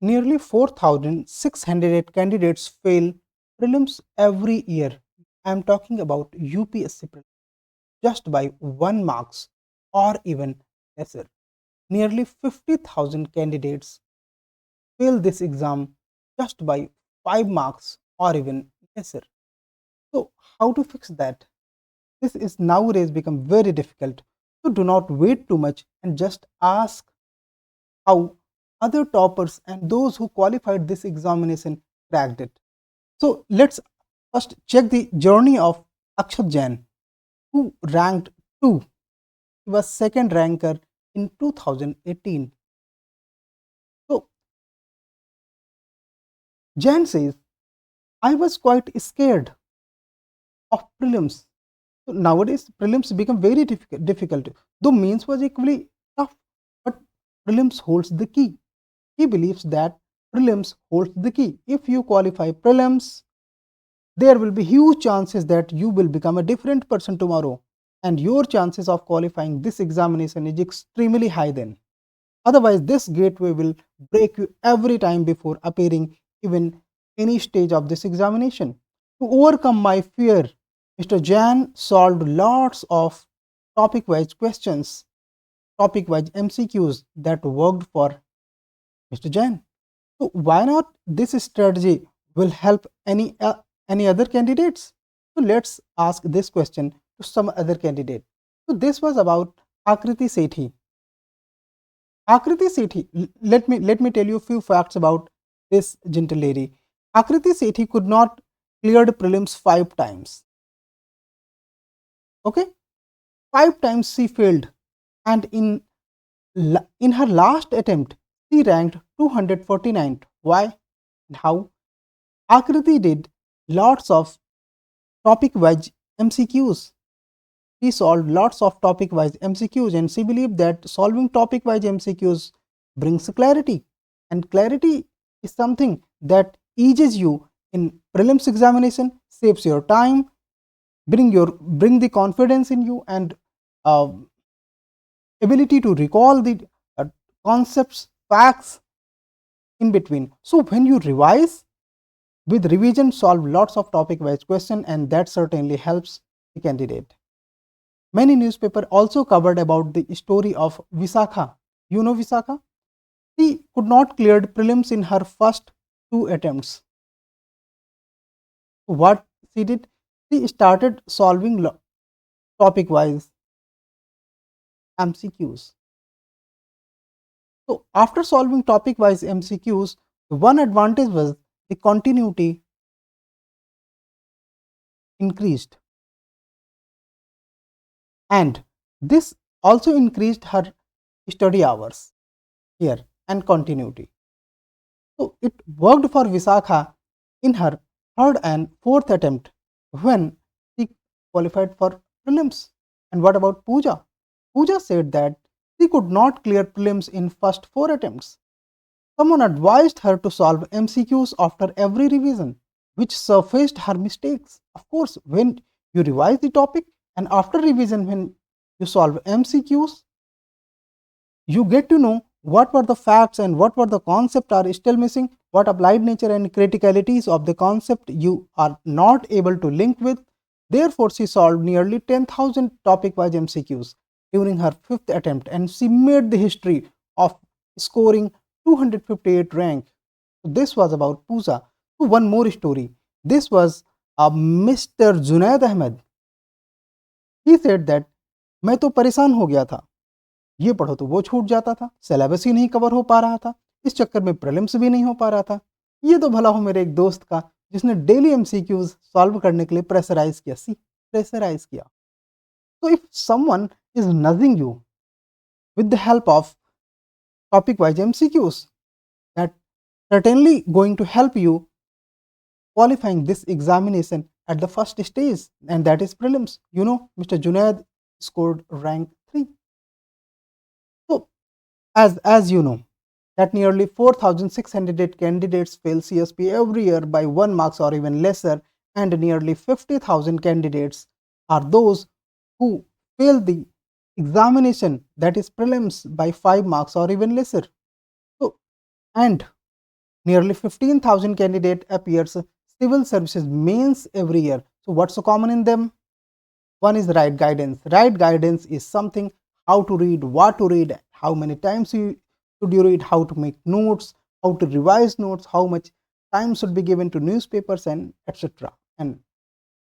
nearly 4,608 candidates fail prelims every year. I am talking about UPSC prelims just by 1 marks or even lesser. Nearly 50,000 candidates fail this exam just by 5 marks or even lesser. So, how to fix that? This is nowadays become very difficult. So, do not wait too much and just ask how other toppers and those who qualified this examination cracked it. So, let's first check the journey of Akshat Jain, who ranked 2. He was second ranker in 2018. So, Jain says, I was quite scared of prelims. So nowadays, prelims become very difficult. Though means was equally tough, but prelims holds the key. He believes that prelims holds the key. If you qualify prelims, there will be huge chances that you will become a different person tomorrow, and your chances of qualifying this examination is extremely high then. Otherwise, this gateway will break you every time before appearing even any stage of this examination. To overcome my fear, Mr. Jan solved lots of topic-wise questions, topic-wise MCQs that worked for Mr. Jan. So why not this strategy will help any other candidates? So let's ask this question to some other candidate. So this was about Akriti Sethi. Akriti Sethi, let me tell you a few facts about this gentle lady. Akriti Sethi could not cleared prelims 5 times. Okay, 5 times she failed, and in her last attempt she ranked 249th. Why and how? Akriti did lots of topic-wise MCQs. She solved lots of topic-wise MCQs, and she believed that solving topic-wise MCQs brings clarity, and clarity is something that eases you in prelims examination, saves your time, bring the confidence in you, and uh, ability to recall the concepts, facts in between. So when you revise with revision, solve lots of topic-wise question, and that certainly helps the candidate. Many newspapers also covered about the story of Visakha. You know Visakha? She could not clear prelims in her first 2 attempts. What she did? She started solving topic-wise MCQs. So after solving topic-wise MCQs, the one advantage was the continuity increased, and this also increased her study hours here and continuity. So it worked for Visakha in her third and fourth attempt when she qualified for prelims. And what about Pooja? Pooja said that she could not clear prelims in first 4 attempts. Someone advised her to solve MCQs after every revision, which surfaced her mistakes. Of course, when you revise the topic and after revision, when you solve MCQs, you get to know what were the facts and what were the concept are still missing, what applied nature and criticalities of the concept you are not able to link with. Therefore, she solved nearly 10,000 topic-wise MCQs during her 5th attempt, and she made the history of scoring 258 rank. So this was about Pooja. So one more story. This was Mr. Junaid Ahmed. He said that मैं तो परेशान हो गया था, ये पढ़ो तो वो छूट जाता था, सिलेबस ही नहीं कवर हो पा रहा था, इस चक्कर में प्रीलिम्स भी नहीं हो पा रहा था। ये तो भला हो मेरे एक दोस्त का जिसने डेली एमसीक्यूज सॉल्व करने के लिए प्रेशराइज किया। So if someone is nudging you with the help of topic wise MCQs, that certainly going to help you qualifying this examination at the first stage, and that is prelims. You know, Mr. Junaid scored rank 3. So as you know, that nearly 4,600 candidates fail CSP every year by 1 marks or even lesser, and nearly 50,000 candidates are those who fail the examination, that is prelims, by 5 marks or even lesser. So, and Nearly 15,000 candidate appears civil services mains every year. So what's so common in them? One is right guidance. Right guidance is something how to read, what to read, how many times should you read, how to make notes, how to revise notes, how much time should be given to newspapers, and etc. And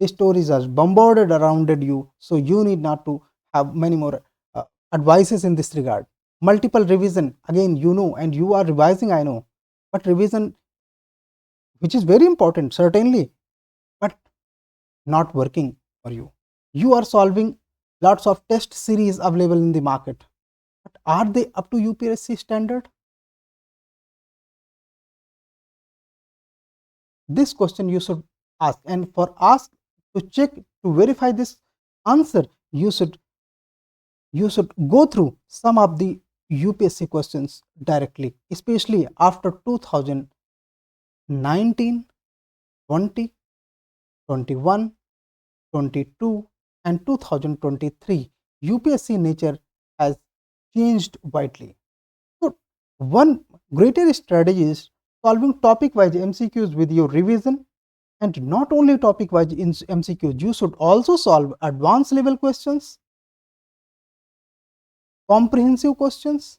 the stories are bombarded around you, so you need not to have many more advices in this regard. Multiple revision, again, you know, and you are revising, I know, but revision, which is very important certainly, but not working for you. You are solving lots of test series available in the market, but are they up to UPSC standard? This question you should ask, and for ask to check to verify this answer, you should go through some of the UPSC questions directly, especially after 2019, 20, 21, 22 and 2023. UPSC nature has changed widely. So one greater strategy is solving topic wise MCQs with your revision, and not only topic wise in MCQs, you should also solve advanced level questions, comprehensive questions.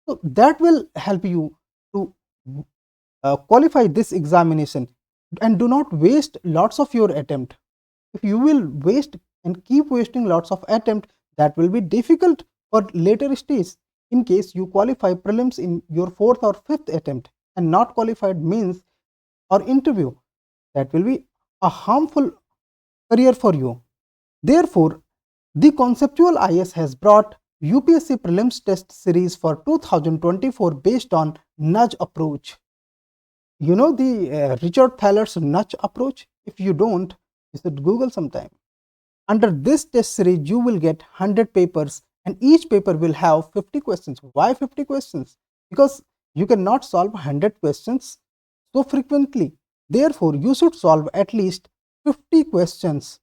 So that will help you to qualify this examination, and do not waste lots of your attempt. If you will waste and keep wasting lots of attempt, that will be difficult for later stage. In case you qualify prelims in your fourth or fifth attempt and not qualified means or interview, that will be a harmful career for you. Therefore, the conceptual IS has brought UPSC prelims test series for 2024 based on nudge approach. You know the Richard Thaler's nudge approach? If you don't, you should Google sometime. Under this test series, you will get 100 papers, and each paper will have 50 questions. Why 50 questions? Because you cannot solve 100 questions so frequently. Therefore, you should solve at least 50 questions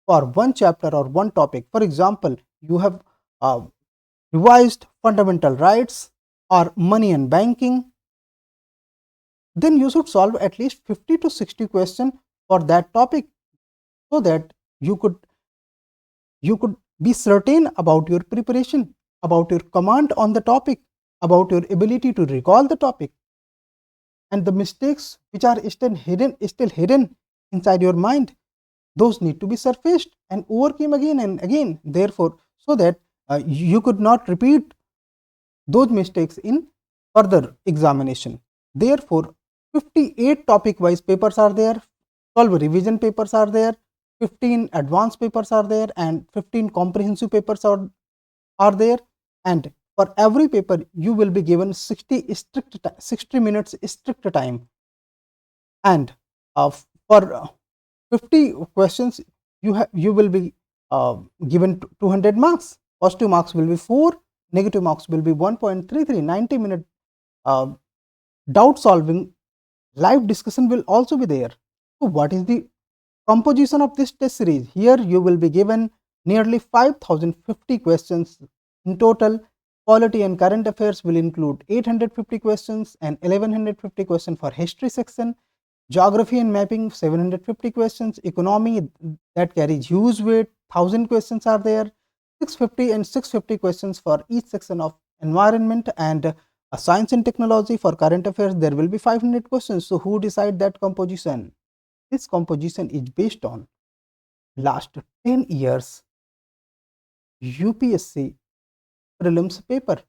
for one chapter or one topic. For example, you have revised fundamental rights or money and banking, then you should solve at least 50 to 60 questions for that topic, so that you could be certain about your preparation, about your command on the topic, about your ability to recall the topic, and the mistakes which are still hidden inside your mind, those need to be surfaced and overcome again and again. Therefore, so that you could not repeat those mistakes in further examination. Therefore, 58 topic wise papers are there, 12 revision papers are there, 15 advanced papers are there, and 15 comprehensive papers are there. And for every paper you will be given 60 minutes strict time, and for 50 questions you will be given 200 marks. Positive marks will be 4, negative marks will be 1.33. 90-minute doubt solving live discussion will also be there. So what is the composition of this test series? Here you will be given nearly 5050 questions in total. Polity and current affairs will include 850 questions and 1150 questions for history section. Geography and mapping 750 questions. Economy, that carries huge weight, 1000 questions are there. 650 and 650 questions for each section of environment, and science and technology. For current affairs there will be 500 questions. So who decide that composition? This composition is based on last 10 years UPSC prelims paper.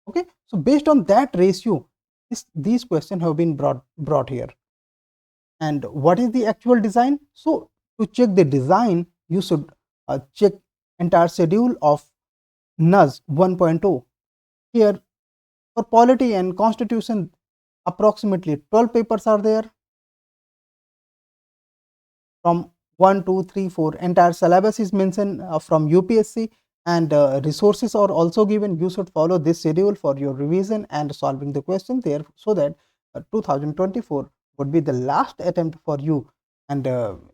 Okay, so based on that ratio, these questions have been brought here. And what is the actual design? So to check the design, you should check entire schedule of NUS 1.0. Here for polity and constitution, approximately 12 papers are there from 1, 2, 3, 4. Entire syllabus is mentioned from UPSC, and resources are also given. You should follow this schedule for your revision and solving the question there, so that 2024 would be the last attempt for you, and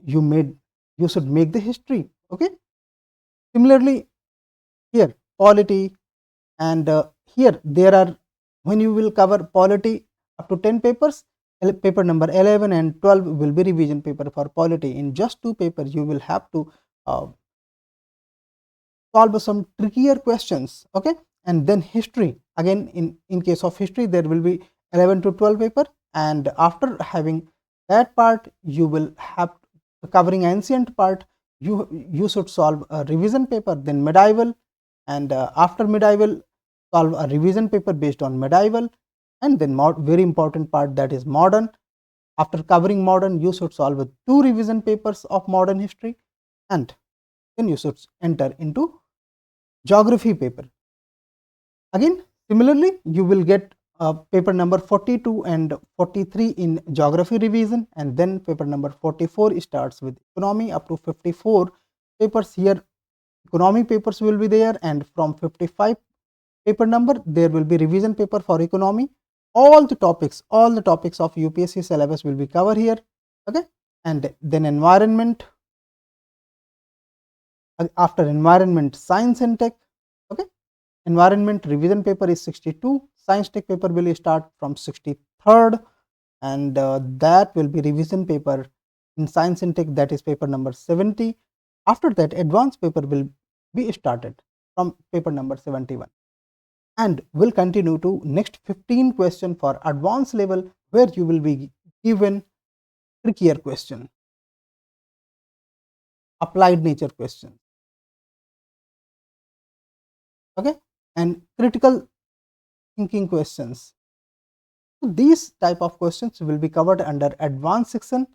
you should make the history. Okay. Similarly, here polity, and here there are when you will cover polity up to 10 papers, paper number 11 and 12 will be revision paper for polity. In just 2 papers you will have to solve some trickier questions, okay. And then history, again in case of history there will be 11 to 12 paper, and after having that part you will have covering ancient part, you should solve a revision paper, then medieval, and after medieval solve a revision paper based on medieval, and then very important part, that is modern. After covering modern you should solve 2 revision papers of modern history, and then you should enter into geography paper. Again similarly you will get paper number 42 and 43 in geography revision, and then paper number 44 starts with economy up to 54 papers. Here economy papers will be there, and from 55 paper number there will be revision paper for economy. All the topics of UPSC syllabus will be covered here, okay. And then environment, after environment science and tech, okay. Environment revision paper is 62, science tech paper will start from 63rd, and that will be revision paper in science and tech, that is paper number 70. After that advanced paper will be started from paper number 71, and will continue to next 15 question for advanced level, where you will be given trickier question, applied nature question, okay, and critical thinking questions. So these type of questions will be covered under advanced section.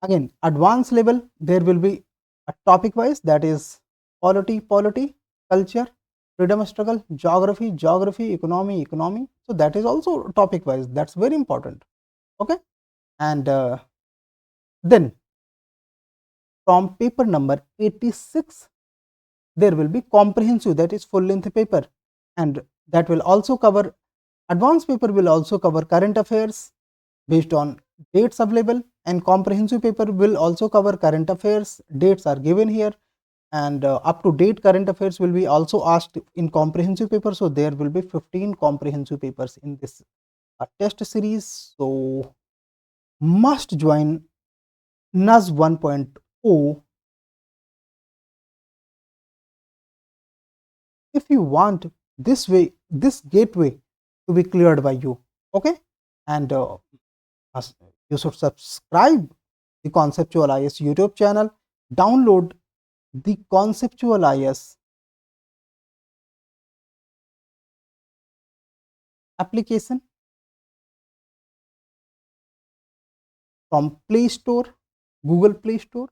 Again advanced level there will be a topic wise, that is polity, culture, freedom struggle, geography, economy. So that is also topic wise, that's very important, okay. And then from paper number 86 there will be comprehensive, that is full length paper, and that will also cover, advanced paper will also cover current affairs based on dates available, and comprehensive paper will also cover current affairs, dates are given here, and up to date current affairs will be also asked in comprehensive paper. So there will be 15 comprehensive papers in this test series. So must join NUS 1.0 if you want this gateway to be cleared by you, okay. And you should subscribe the Conceptual IS YouTube channel, download the Conceptual IS application from Play Store, Google Play Store.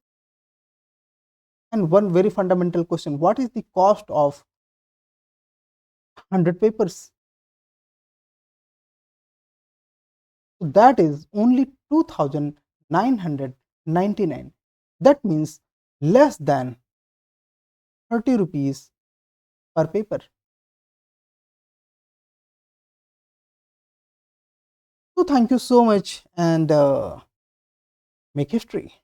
And one very fundamental question, what is the cost of 100 papers? So that is only 2,999. That means less than 30 rupees per paper. So thank you so much, and make history.